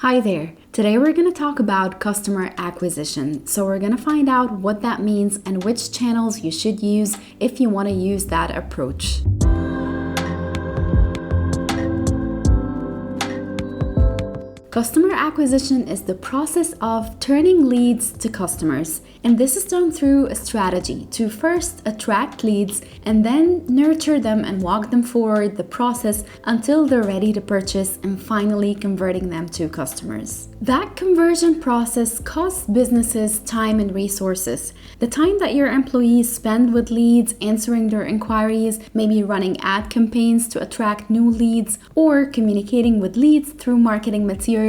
Hi there. Today we're going to talk about customer acquisition. So we're going to find out what that means and which channels you should use if you want to use that approach. Customer acquisition is the process of turning leads to customers, and this is done through a strategy to first attract leads and then nurture them and walk them forward the process until they're ready to purchase and finally converting them to customers. That conversion process costs businesses time and resources. The time that your employees spend with leads, answering their inquiries, maybe running ad campaigns to attract new leads, or communicating with leads through marketing material.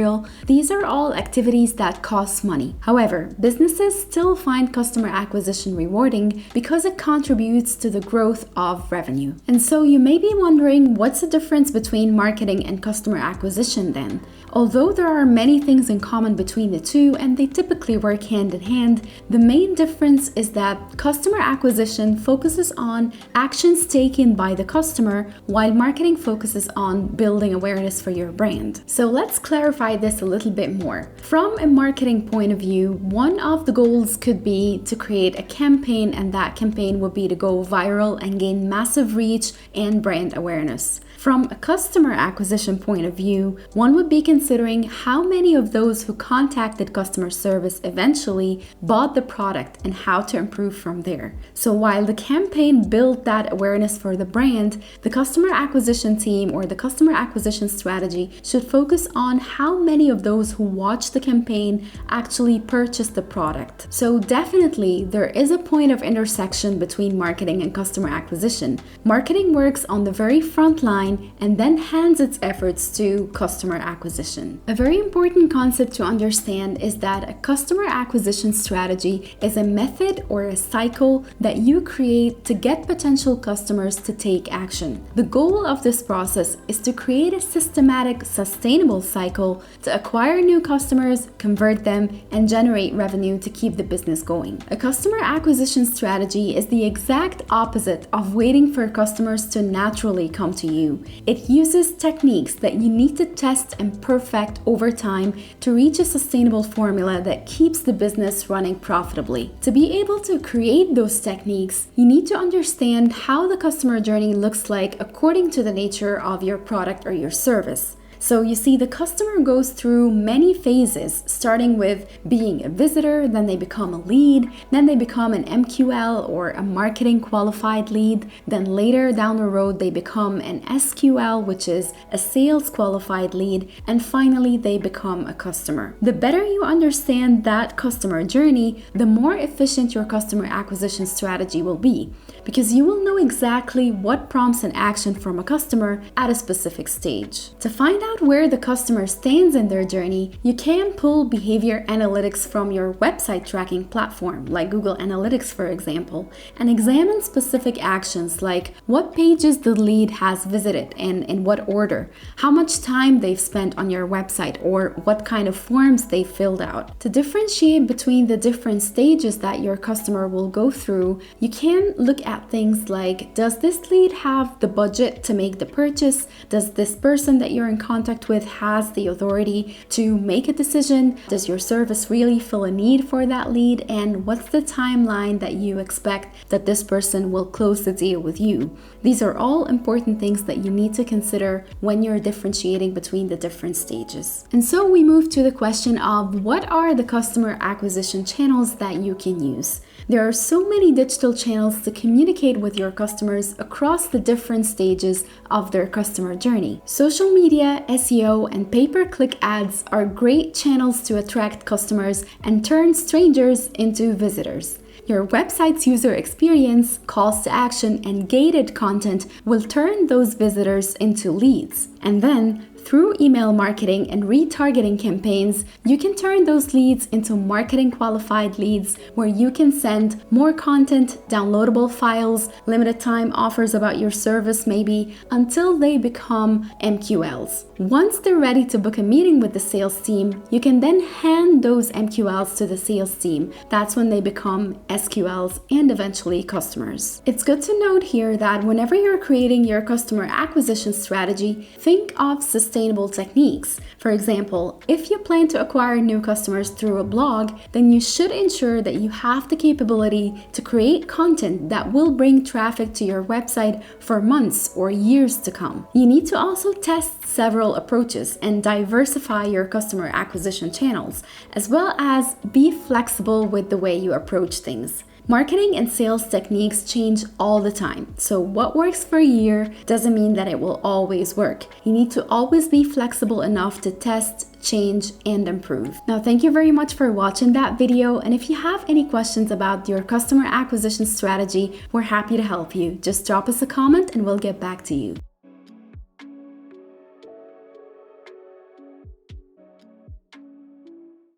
These are all activities that cost money. However, businesses still find customer acquisition rewarding because it contributes to the growth of revenue. And so you may be wondering, what's the difference between marketing and customer acquisition then? Although there are many things in common between the two and they typically work hand in hand, the main difference is that customer acquisition focuses on actions taken by the customer, while marketing focuses on building awareness for your brand. So let's clarify this a little bit more. From a marketing point of view, one of the goals could be to create a campaign, and that campaign would be to go viral and gain massive reach and brand awareness. From a customer acquisition point of view, one would be considering how many of those who contacted customer service eventually bought the product and how to improve from there. So while the campaign built that awareness for the brand, the customer acquisition team or the customer acquisition strategy should focus on how many of those who watched the campaign actually purchased the product. So definitely there is a point of intersection between marketing and customer acquisition. Marketing works on the very front line and then hands its efforts to customer acquisition. A very important concept to understand is that a customer acquisition strategy is a method or a cycle that you create to get potential customers to take action. The goal of this process is to create a systematic, sustainable cycle to acquire new customers, convert them, and generate revenue to keep the business going. A customer acquisition strategy is the exact opposite of waiting for customers to naturally come to you. It uses techniques that you need to test and perfect over time to reach a sustainable formula that keeps the business running profitably. To be able to create those techniques, you need to understand how the customer journey looks like according to the nature of your product or your service. So you see, the customer goes through many phases, starting with being a visitor, then they become a lead, then they become an MQL or a marketing qualified lead, then later down the road they become an SQL, which is a sales qualified lead, and finally they become a customer. The better you understand that customer journey, the more efficient your customer acquisition strategy will be, because you will know exactly what prompts an action from a customer at a specific stage. To find out where the customer stands in their journey, you can pull behavior analytics from your website tracking platform, like Google Analytics for example, and examine specific actions like what pages the lead has visited and in what order, how much time they've spent on your website, or what kind of forms they filled out. To differentiate between the different stages that your customer will go through, you can look at things like, does this lead have the budget to make the purchase? Does this person that you're in contact with has the authority to make a decision? Does your service really fill a need for that lead? And what's the timeline that you expect that this person will close the deal with you? These are all important things that you need to consider when you're differentiating between the different stages. And so we move to the question of, what are the customer acquisition channels that you can use? There are so many digital channels to communicate with your customers across the different stages of their customer journey. Social media, SEO, and pay-per-click ads are great channels to attract customers and turn strangers into visitors. Your website's user experience, calls to action, and gated content will turn those visitors into leads. And then, through email marketing and retargeting campaigns, you can turn those leads into marketing qualified leads where you can send more content, downloadable files, limited time offers about your service maybe, until they become MQLs. Once they're ready to book a meeting with the sales team, you can then hand those MQLs to the sales team. That's when they become SQLs and eventually customers. It's good to note here that whenever you're creating your customer acquisition strategy, think of systematic sustainable techniques. For example, if you plan to acquire new customers through a blog, then you should ensure that you have the capability to create content that will bring traffic to your website for months or years to come. You need to also test several approaches and diversify your customer acquisition channels, as well as be flexible with the way you approach things. Marketing and sales techniques change all the time, so what works for a year doesn't mean that it will always work. You need to always be flexible enough to test, change, and improve. Now, thank you very much for watching that video, and if you have any questions about your customer acquisition strategy, we're happy to help you. Just drop us a comment and we'll get back to you.